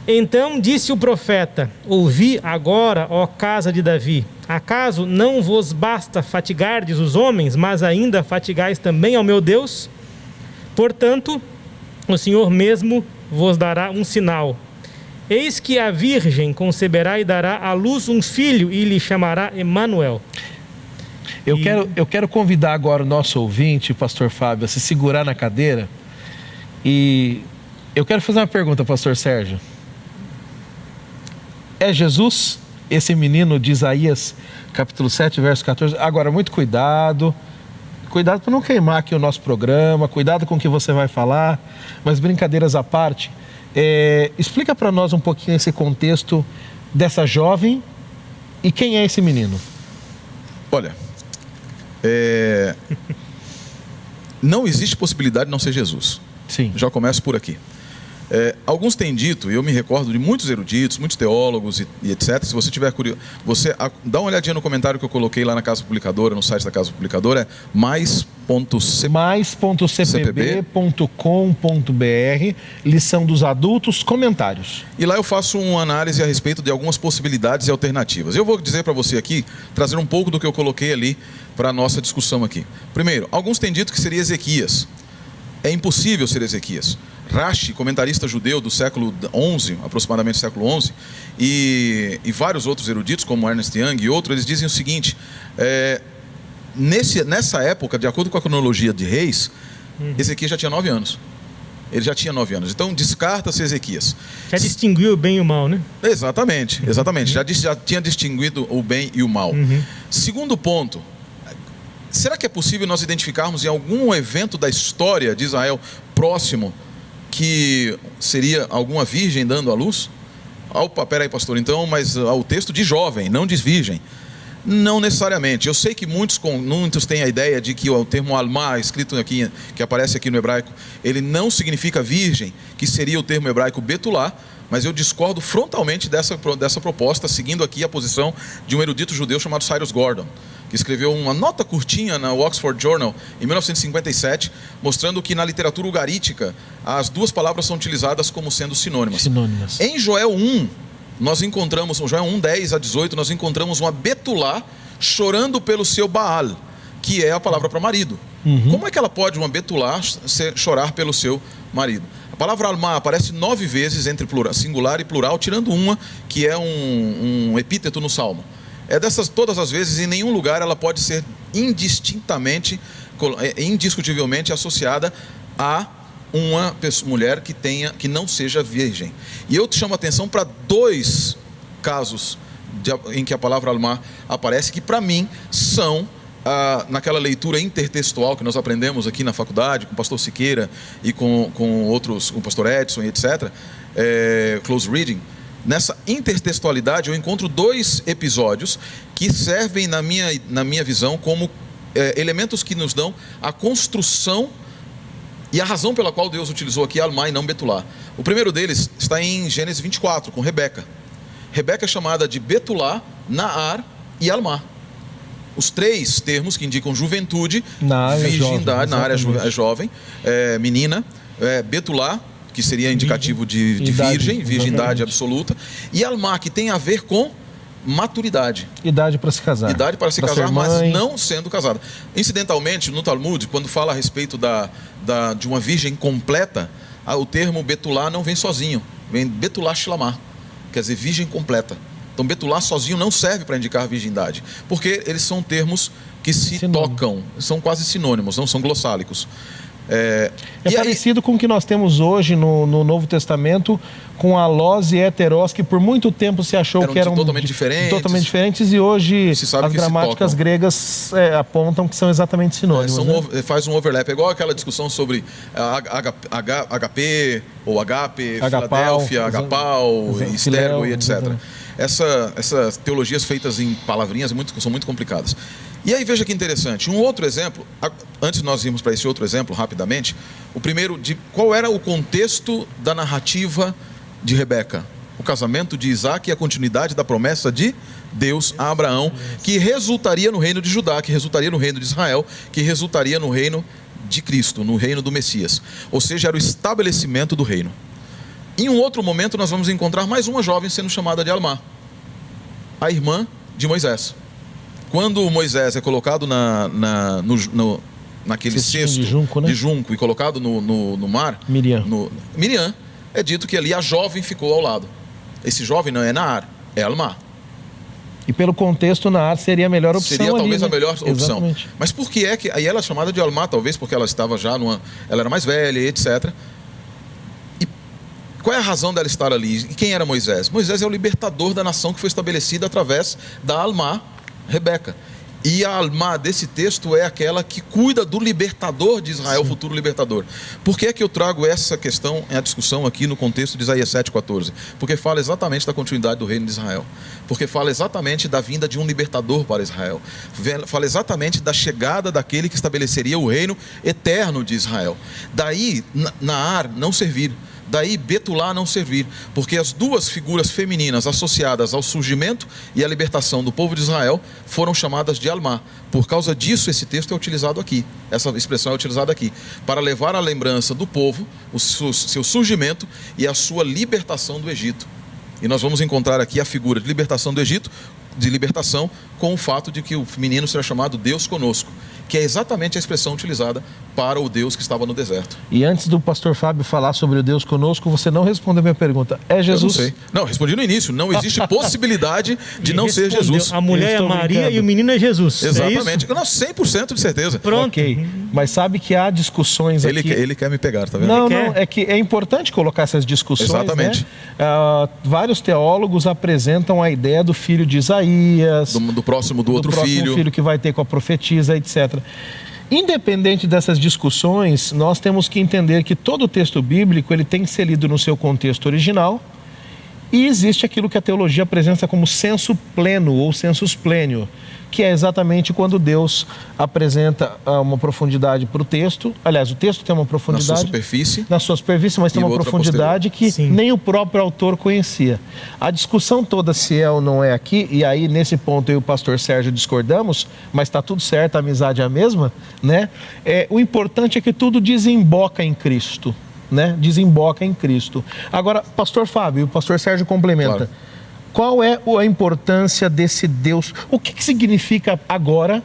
Então disse o profeta: ouvi agora, ó casa de Davi, acaso não vos basta fatigardes os homens, mas ainda fatigais também ao meu Deus? Portanto, o Senhor mesmo vos dará um sinal. Eis que a virgem conceberá e dará à luz um filho e lhe chamará Emanuel. Eu quero convidar agora o nosso ouvinte, pastor Fábio, a se segurar na cadeira. E eu quero fazer uma pergunta, pastor Sérgio. É Jesus, esse menino de Isaías, capítulo 7, verso 14? Agora, muito cuidado. Cuidado para não queimar aqui o nosso programa. Cuidado com o que você vai falar. Mas brincadeiras à parte. Explica para nós um pouquinho esse contexto dessa jovem e quem é esse menino. Olha, não existe possibilidade de não ser Jesus. Sim. Já começo por aqui. Alguns têm dito, e eu me recordo de muitos eruditos, muitos teólogos e etc. Se você tiver curioso, dá uma olhadinha no comentário que eu coloquei lá na Casa Publicadora, no site da Casa Publicadora, mais.cpb.com.br, lição dos adultos, comentários. E lá eu faço uma análise a respeito de algumas possibilidades e alternativas. Eu vou dizer para você aqui, trazer um pouco do que eu coloquei ali para a nossa discussão aqui. Primeiro, alguns têm dito que seria Ezequias. É impossível ser Ezequias. Rashi, comentarista judeu do século XI, aproximadamente século XI, e vários outros eruditos, como Ernest Young e outros, eles dizem o seguinte: nessa época, de acordo com a cronologia de Reis, Ezequias já tinha 9 anos. Ele já tinha 9 anos. Então, descarta-se Ezequias. Já distinguiu o bem e o mal, né? Exatamente. Já tinha distinguido o bem e o mal. Segundo ponto, será que é possível nós identificarmos em algum evento da história de Israel próximo que seria alguma virgem dando à luz? Opa, peraí, pastor, então, mas o texto de jovem, não de virgem. Não necessariamente. Eu sei que muitos têm a ideia de que o termo alma, escrito aqui, que aparece aqui no hebraico, ele não significa virgem, que seria o termo hebraico betulá, mas eu discordo frontalmente dessa proposta, seguindo aqui a posição de um erudito judeu chamado Cyrus Gordon, que escreveu uma nota curtinha na Oxford Journal em 1957, mostrando que na literatura ugarítica as duas palavras são utilizadas como sendo sinônimas. Em Joel 1, nós encontramos, Joel 1, 10 a 18, nós encontramos uma betulá chorando pelo seu Baal, que é a palavra para marido. Como é que ela pode, uma betulá, chorar pelo seu marido? A palavra alma aparece 9 vezes entre singular e plural, tirando uma, que é um epíteto no Salmo. É dessas todas as vezes, em nenhum lugar ela pode ser indiscutivelmente associada a uma mulher que não seja virgem. E eu te chamo a atenção para 2 casos em que a palavra alma aparece, que para mim são, naquela leitura intertextual que nós aprendemos aqui na faculdade, com o pastor Siqueira e com outros, com o pastor Edson e etc., close reading. Nessa intertextualidade eu encontro 2 episódios que servem, na minha visão, como elementos que nos dão a construção e a razão pela qual Deus utilizou aqui alma e não betulá. O primeiro deles está em Gênesis 24, com Rebeca. Rebeca é chamada de betulá, Naar e alma. Os 3 termos que indicam juventude, virgindade, Naar é jovem, menina, betulá, que seria indicativo de virgem, virgindade absoluta, e alma, que tem a ver com maturidade. Idade para se casar. Idade para se casar, mas não sendo casada. Incidentalmente, no Talmud, quando fala a respeito de uma virgem completa, o termo betulá não vem sozinho, vem betulá shlamá, quer dizer, virgem completa. Então, betulá sozinho não serve para indicar virgindade, porque eles são termos que se tocam, são quase sinônimos, não são glossálicos. É parecido com o que nós temos hoje no Novo Testamento, com alós e heterós, que por muito tempo se achou que eram totalmente diferentes, e hoje as gramáticas gregas apontam que são exatamente sinônimos. Faz um overlap, é igual aquela discussão sobre HP ou agape, Filadélfia, agapau, estergo e etc. Essas teologias feitas em palavrinhas são muito complicadas. E aí veja que interessante, um outro exemplo, antes de nós irmos para esse outro exemplo rapidamente, o primeiro, de qual era o contexto da narrativa de Rebeca? O casamento de Isaac e a continuidade da promessa de Deus a Abraão, que resultaria no reino de Judá, que resultaria no reino de Israel, que resultaria no reino de Cristo, no reino do Messias. Ou seja, era o estabelecimento do reino. Em um outro momento nós vamos encontrar mais uma jovem sendo chamada de Almá, a irmã de Moisés. Quando Moisés é colocado naquele cesto de junco e colocado no mar, Miriam, é dito que ali a jovem ficou ao lado. Esse jovem não é Naar, é Almá. E pelo contexto, Naar seria a melhor opção. Seria talvez a melhor opção. Exatamente. Mas por que é que aí ela é chamada de Almá? Talvez porque ela estava já ela era mais velha, etc. E qual é a razão dela estar ali? E quem era Moisés? Moisés é o libertador da nação que foi estabelecida através da Almá, Rebeca. E a alma desse texto é aquela que cuida do libertador de Israel, futuro libertador. Por que é que eu trago essa questão em a discussão aqui no contexto de Isaías 7,14? Porque fala exatamente da continuidade do reino de Israel. Porque fala exatamente da vinda de um libertador para Israel. Fala exatamente da chegada daquele que estabeleceria o reino eterno de Israel. Daí, Naar não servir. Daí Betulá não servir, porque as 2 figuras femininas associadas ao surgimento e à libertação do povo de Israel foram chamadas de Almá. Por causa disso esse texto é utilizado aqui, essa expressão é utilizada aqui, para levar à lembrança do povo o seu surgimento e a sua libertação do Egito. E nós vamos encontrar aqui a figura de libertação do Egito, de libertação, com o fato de que o menino será chamado Deus conosco, que é exatamente a expressão utilizada para o Deus que estava no deserto. E antes do pastor Fábio falar sobre o Deus conosco, você não respondeu a minha pergunta. É Jesus? Eu não sei. Não, respondi no início. Não existe possibilidade de não ser Jesus. A mulher é Maria e o menino é Jesus. Exatamente. É não, 100% de certeza. Pronto. Ok. Mas sabe que há discussões aqui... Ele quer me pegar, tá vendo? Não, é que é importante colocar essas discussões. Exatamente. Né? Vários teólogos apresentam a ideia do filho de Isaías. Do próximo do outro próximo filho. filho que vai ter com a profetisa, etc. Olha, independente dessas discussões, nós temos que entender que todo o texto bíblico ele tem que ser lido no seu contexto original, e existe aquilo que a teologia apresenta como sensu pleno ou sensus plenio, que é exatamente quando Deus apresenta uma profundidade para o texto. Aliás, o texto tem uma profundidade na sua superfície, mas tem uma profundidade que nem o próprio autor conhecia. A discussão toda se é ou não é aqui, e aí nesse ponto eu e o pastor Sérgio discordamos, mas está tudo certo, a amizade é a mesma, né? O importante é que tudo desemboca em Cristo, né? Desemboca em Cristo. Agora, pastor Fábio, o pastor Sérgio complementa. Claro. Qual é a importância desse Deus? O que significa agora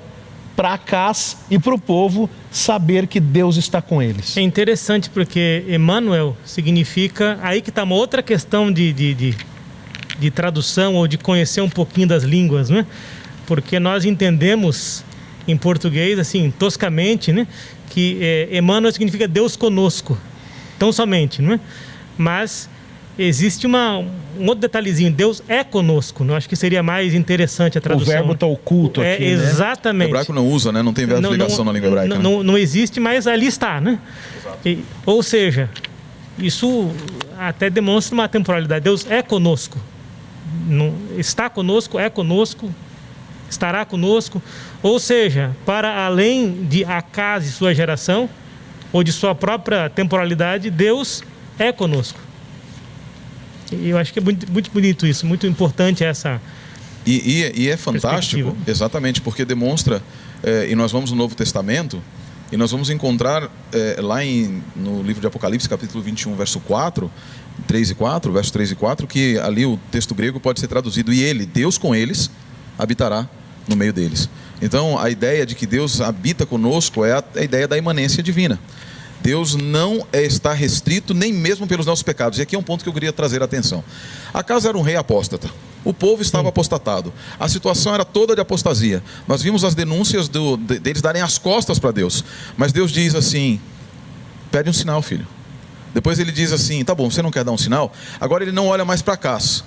para Acaz e para o povo saber que Deus está com eles? É interessante porque Emmanuel significa, aí que está uma outra questão de tradução ou de conhecer um pouquinho das línguas, né? Porque nós entendemos em português, assim, toscamente, né? Que Emmanuel significa Deus conosco, tão somente, não é? Mas existe um outro detalhezinho, Deus é conosco, não? Acho que seria mais interessante a tradução. O verbo está oculto aqui, né? Exatamente. O hebraico não usa, né? Não tem verbo de ligação na língua hebraica. Não existe, mas ali está, né? Ou seja, isso até demonstra uma temporalidade. Deus é conosco. Está conosco, é conosco, estará conosco. Ou seja, para além de Acaz e sua geração, ou de sua própria temporalidade, Deus é conosco. E eu acho que é muito, muito bonito isso, muito importante essa. E é fantástico, exatamente, porque demonstra, e nós vamos no Novo Testamento, e nós vamos encontrar lá no livro de Apocalipse, capítulo 21, verso 4, 3 e 4, verso 3 e 4, que ali o texto grego pode ser traduzido, e ele, Deus com eles, habitará no meio deles. Então, a ideia de que Deus habita conosco é a ideia da imanência divina. Deus não está restrito nem mesmo pelos nossos pecados. E aqui é um ponto que eu queria trazer a atenção. Acaz era um rei apóstata. O povo estava apostatado. A situação era toda de apostasia. Nós vimos as denúncias deles darem as costas para Deus. Mas Deus diz assim, pede um sinal, filho. Depois ele diz assim, tá bom, você não quer dar um sinal? Agora ele não olha mais para Acaz.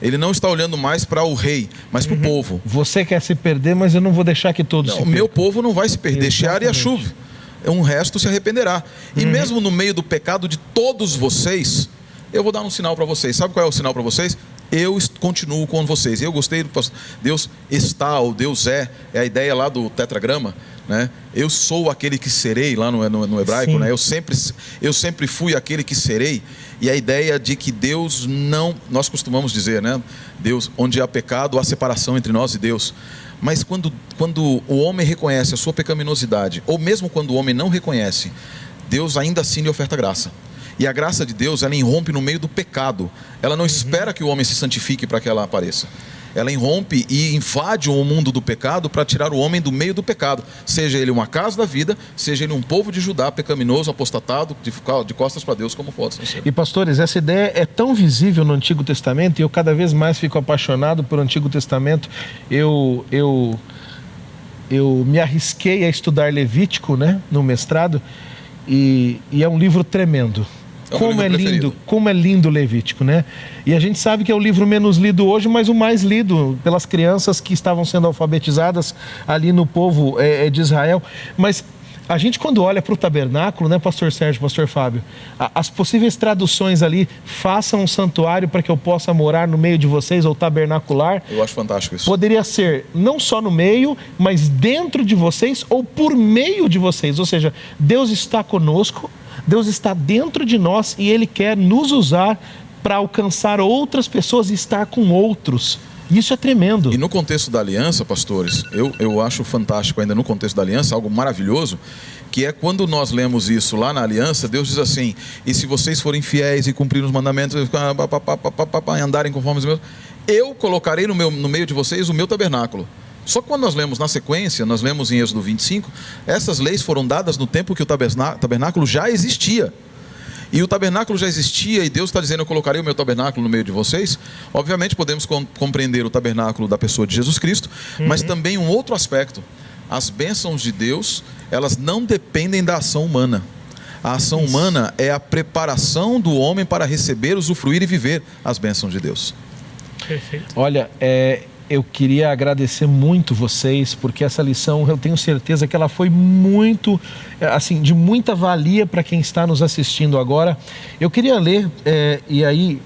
Ele não está olhando mais para o rei, mas para o povo. Você quer se perder, mas eu não vou deixar que todos se percam. O meu povo não vai se perder. Shear e Ashuv. Um resto se arrependerá. E mesmo no meio do pecado de todos vocês, eu vou dar um sinal para vocês. Sabe qual é o sinal para vocês? Eu continuo com vocês. Eu gostei do Deus está, ou Deus é a ideia lá do tetragrama, né? Eu sou aquele que serei, lá no hebraico, né? Eu sempre fui aquele que serei. E a ideia de que Deus não, nós costumamos dizer, né? Deus, onde há pecado, há separação entre nós e Deus. Mas quando o homem reconhece a sua pecaminosidade, ou mesmo quando o homem não reconhece, Deus ainda assim lhe oferta graça. E a graça de Deus, ela irrompe no meio do pecado. Ela não espera que o homem se santifique para que ela apareça. Ela irrompe e invade o mundo do pecado para tirar o homem do meio do pecado. Seja ele uma casa da vida, seja ele um povo de Judá pecaminoso, apostatado, de costas para Deus, como pode ser. E pastores, essa ideia é tão visível no Antigo Testamento, e eu cada vez mais fico apaixonado pelo Antigo Testamento. Eu me arrisquei a estudar Levítico, né, no mestrado, e é um livro tremendo. Como é lindo Levítico, né? E a gente sabe que é o livro menos lido hoje, mas o mais lido pelas crianças que estavam sendo alfabetizadas ali no povo de Israel. Mas a gente, quando olha para o tabernáculo, né, pastor Sérgio, pastor Fábio, as possíveis traduções ali, façam um santuário para que eu possa morar no meio de vocês, ou tabernacular. Eu acho fantástico isso. Poderia ser não só no meio, mas dentro de vocês ou por meio de vocês. Ou seja, Deus está conosco, Deus está dentro de nós e Ele quer nos usar para alcançar outras pessoas e estar com outros. Isso é tremendo. E no contexto da aliança, pastores, eu acho fantástico ainda no contexto da aliança, algo maravilhoso, que é quando nós lemos isso lá na aliança, Deus diz assim, e se vocês forem fiéis e cumprirem os mandamentos, e andarem conforme os meus, eu colocarei no meio de vocês o meu tabernáculo. Só que quando nós lemos na sequência, nós lemos em Êxodo 25, essas leis foram dadas no tempo que o tabernáculo já existia. E o tabernáculo já existia, e Deus está dizendo, eu colocarei o meu tabernáculo no meio de vocês. Obviamente podemos compreender o tabernáculo da pessoa de Jesus Cristo, mas também um outro aspecto. As bênçãos de Deus, elas não dependem da ação humana. A ação humana é a preparação do homem para receber, usufruir e viver as bênçãos de Deus. Perfeito. Olha, eu queria agradecer muito vocês, porque essa lição eu tenho certeza que ela foi muito, assim, de muita valia para quem está nos assistindo agora. Eu queria ler, e aí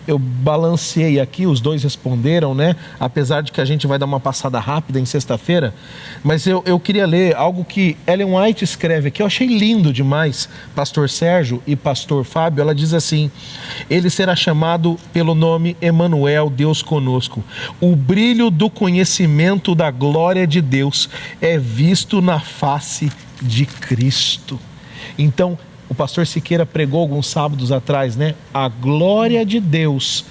eu balanceei aqui, os dois responderam, né? Apesar de que a gente vai dar uma passada rápida em sexta-feira, mas eu queria ler algo que Ellen White escreve aqui, eu achei lindo demais, pastor Sérgio e pastor Fábio. Ela diz assim: ele será chamado pelo nome Emanuel, Deus conosco. O brilho do conhecimento da glória de Deus é visto na face de Cristo. Então, o pastor Siqueira pregou alguns sábados atrás, né? A glória de Deus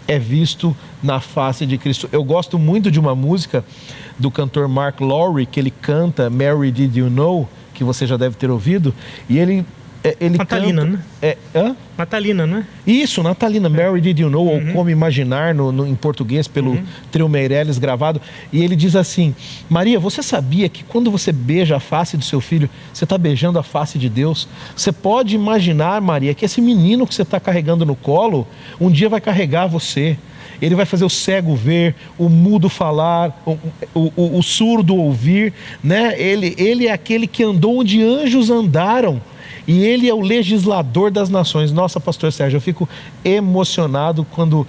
é visto na face de Cristo. Eu gosto muito de uma música do cantor Mark Lowry, que ele canta Mary Did You Know, que você já deve ter ouvido, e ele Natalina, canta, né? Natalina, né? Isso, Natalina, Mary Did You Know, ou Como Imaginar, em português, pelo Trio Meirelles gravado. E ele diz assim: Maria, você sabia que quando você beija a face do seu filho, você está beijando a face de Deus? Você pode imaginar, Maria, que esse menino que você está carregando no colo, um dia vai carregar você. Ele vai fazer o cego ver, o mudo falar, o surdo ouvir, né? Ele é aquele que andou onde anjos andaram. E ele é o legislador das nações. Nossa, pastor Sérgio, eu fico emocionado quando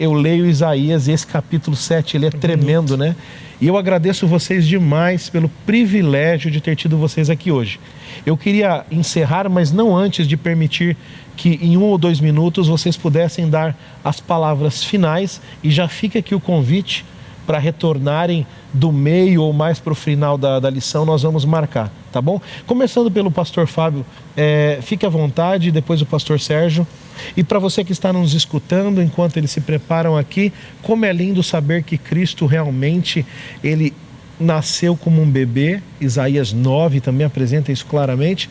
eu leio Isaías, e esse capítulo 7, ele é tremendo, né? E eu agradeço vocês demais pelo privilégio de ter tido vocês aqui hoje. Eu queria encerrar, mas não antes de permitir que em 1 ou 2 minutos vocês pudessem dar as palavras finais, e já fica aqui o convite para retornarem do meio ou mais para o final da lição. Nós vamos marcar, tá bom? Começando pelo pastor Fábio, fique à vontade, depois o pastor Sérgio. E para você que está nos escutando, enquanto eles se preparam aqui, como é lindo saber que Cristo realmente, ele nasceu como um bebê. Isaías 9 também apresenta isso claramente,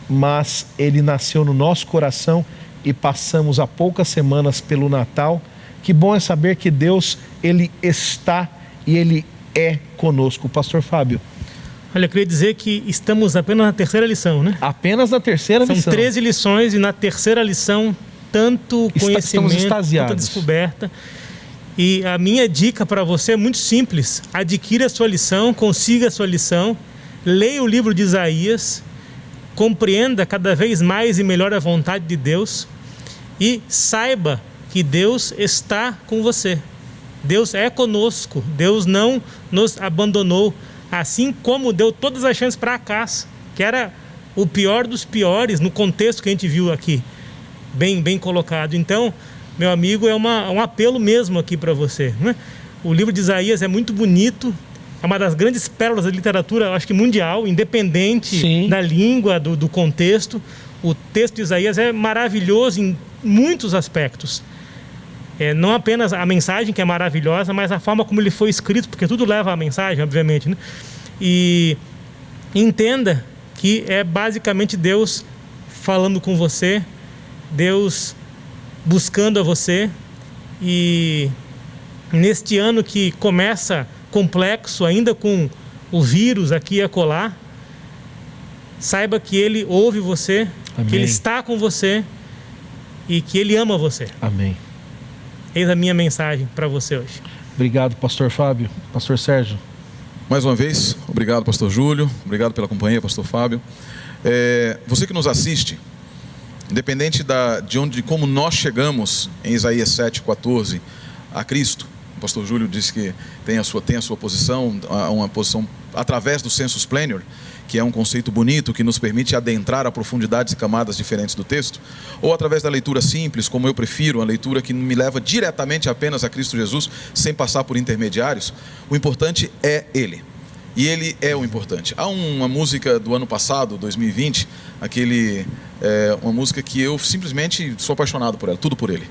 mas ele nasceu no nosso coração e passamos há poucas semanas pelo Natal. Que bom é saber que Deus, ele está e ele é conosco. Pastor Fábio. Olha, eu queria dizer que estamos apenas na terceira lição, né? Apenas na terceira lição. São 13 lições, e na terceira lição, tanto conhecimento, tanta descoberta. E a minha dica para você é muito simples: adquira a sua lição, consiga a sua lição, leia o livro de Isaías, compreenda cada vez mais e melhor a vontade de Deus, e saiba que Deus está com você. Deus é conosco. Deus não nos abandonou, assim como deu todas as chances para Acaz, que era o pior dos piores no contexto que a gente viu aqui, bem colocado. Então, meu amigo, é um apelo mesmo aqui para você, né? O livro de Isaías é muito bonito, é uma das grandes pérolas da literatura, acho que mundial, independente Sim. da língua, do contexto. O texto de Isaías é maravilhoso em muitos aspectos. Não apenas a mensagem, que é maravilhosa, mas a forma como ele foi escrito, porque tudo leva à mensagem, obviamente, né? E entenda que é basicamente Deus falando com você, Deus buscando a você. E neste ano que começa complexo, ainda com o vírus aqui e acolá, saiba que Ele ouve você, Amém. Que Ele está com você e que Ele ama você. Amém. Eis a minha mensagem para você hoje. Obrigado, pastor Fábio. Pastor Sérgio. Mais uma vez, obrigado, pastor Júlio, obrigado pela companhia, pastor Fábio. Você que nos assiste, independente de como nós chegamos em Isaías 7,14 a Cristo, o pastor Júlio disse que tem a sua posição, uma posição através do sensus plenior, que é um conceito bonito que nos permite adentrar a profundidades e camadas diferentes do texto, ou através da leitura simples, como eu prefiro, uma leitura que me leva diretamente apenas a Cristo Jesus, sem passar por intermediários. O importante é Ele, e Ele é o importante. Há uma música do ano passado, 2020, uma música que eu simplesmente sou apaixonado por ela, tudo por Ele.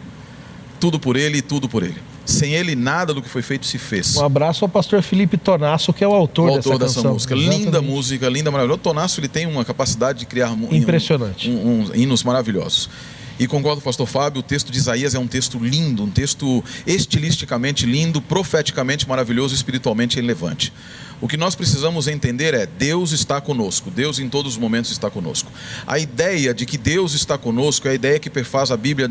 Tudo por Ele e tudo por Ele. Sem Ele, nada do que foi feito se fez. Um abraço ao pastor Felipe Tonasso, que é o autor dessa canção. Música. Linda música, linda, maravilhosa. O Tonasso, ele tem uma capacidade de criar impressionante. Hinos maravilhosos. E concordo com o pastor Fábio, o texto de Isaías é um texto lindo, um texto estilisticamente lindo, profeticamente maravilhoso, espiritualmente relevante. O que nós precisamos entender é: Deus está conosco, Deus em todos os momentos está conosco. A ideia de que Deus está conosco é a ideia que perfaz a Bíblia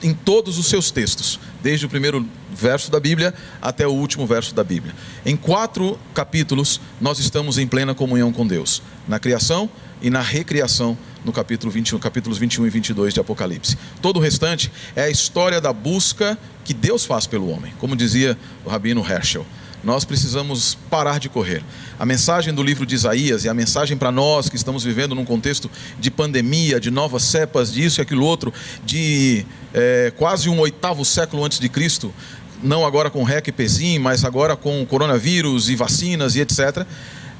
em todos os seus textos, desde o primeiro verso da Bíblia até o último verso da Bíblia. Em 4 capítulos nós estamos em plena comunhão com Deus, na criação e na recriação, no capítulo 21, capítulos 21 e 22 de Apocalipse. Todo o restante é a história da busca que Deus faz pelo homem. Como dizia o rabino Herschel, nós precisamos parar de correr. A mensagem do livro de Isaías e a mensagem para nós que estamos vivendo num contexto de pandemia, de novas cepas, disso e aquilo outro, de quase um 8º século antes de Cristo, não agora com REC e PESIM, mas agora com coronavírus e vacinas e etc.,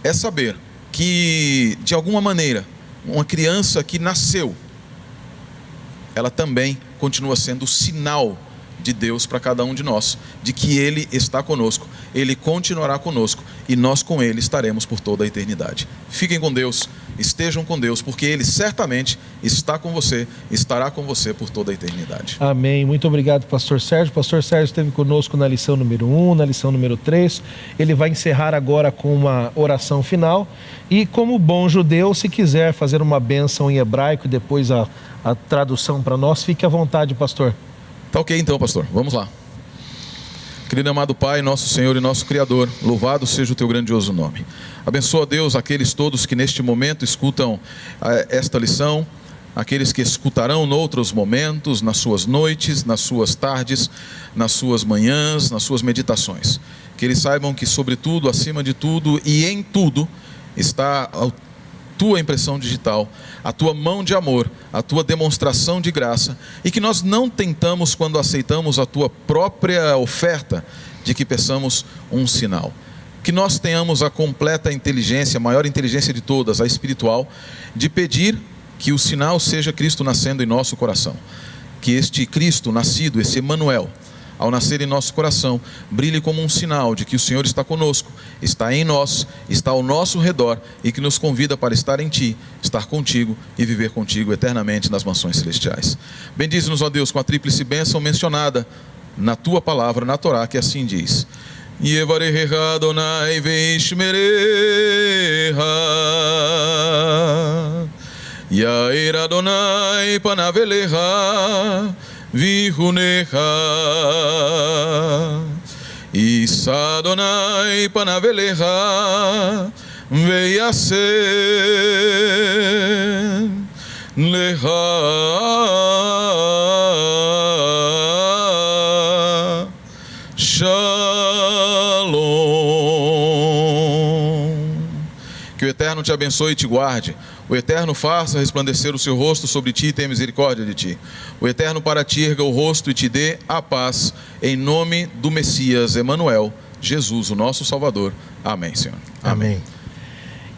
é saber que, de alguma maneira, uma criança que nasceu, ela também continua sendo o sinal de Deus para cada um de nós, de que Ele está conosco, Ele continuará conosco e nós com Ele estaremos por toda a eternidade. Fiquem com Deus, estejam com Deus, porque Ele certamente está com você, estará com você por toda a eternidade. Amém. Muito obrigado, pastor Sérgio. Pastor Sérgio esteve conosco na lição número 1, na lição número 3. Ele vai encerrar agora com uma oração final. E como bom judeu, se quiser fazer uma bênção em hebraico e depois a tradução para nós, fique à vontade, pastor. Tá ok então, pastor, vamos lá. Querido amado Pai, nosso Senhor e nosso Criador, louvado seja o teu grandioso nome. Abençoa, Deus, aqueles todos que neste momento escutam esta lição, aqueles que escutarão noutros momentos, nas suas noites, nas suas tardes, nas suas manhãs, nas suas meditações. Que eles saibam que sobretudo, acima de tudo e em tudo está a tua impressão digital, a tua mão de amor, a tua demonstração de graça, e que nós não tentamos, quando aceitamos a tua própria oferta, de que peçamos um sinal. Que nós tenhamos a completa inteligência, a maior inteligência de todas, a espiritual, de pedir que o sinal seja Cristo nascendo em nosso coração. Que este Cristo nascido, esse Emanuel, ao nascer em nosso coração, brilhe como um sinal de que o Senhor está conosco, está em nós, está ao nosso redor e que nos convida para estar em Ti, estar contigo e viver contigo eternamente nas mansões celestiais. Bendize-nos, ó Deus, com a tríplice bênção mencionada na Tua palavra, na Torá, que assim diz: Yevarecha Adonai veishmerecha, Yair Adonai panav elecha vihunecha, Yisa Adonai panav elecha veyasem lecha shalom. Que o Eterno te abençoe e te guarde. O Eterno faça resplandecer o seu rosto sobre ti e tenha misericórdia de ti. O Eterno para ti erga o rosto e te dê a paz, em nome do Messias Emanuel, Jesus, o nosso Salvador. Amém, Senhor. Amém.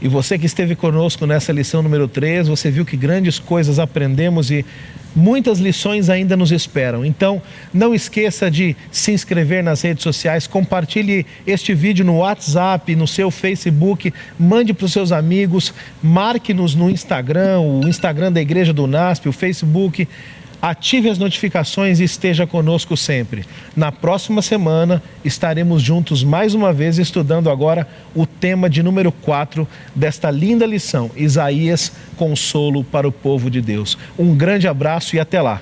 E você que esteve conosco nessa lição número 3, você viu que grandes coisas aprendemos e muitas lições ainda nos esperam. Então, não esqueça de se inscrever nas redes sociais, compartilhe este vídeo no WhatsApp, no seu Facebook, mande para os seus amigos, marque-nos no Instagram, o Instagram da Igreja do NASP, o Facebook. Ative as notificações e esteja conosco sempre. Na próxima semana estaremos juntos mais uma vez, estudando agora o tema de número 4 desta linda lição, Isaías, consolo para o povo de Deus. Um grande abraço e até lá.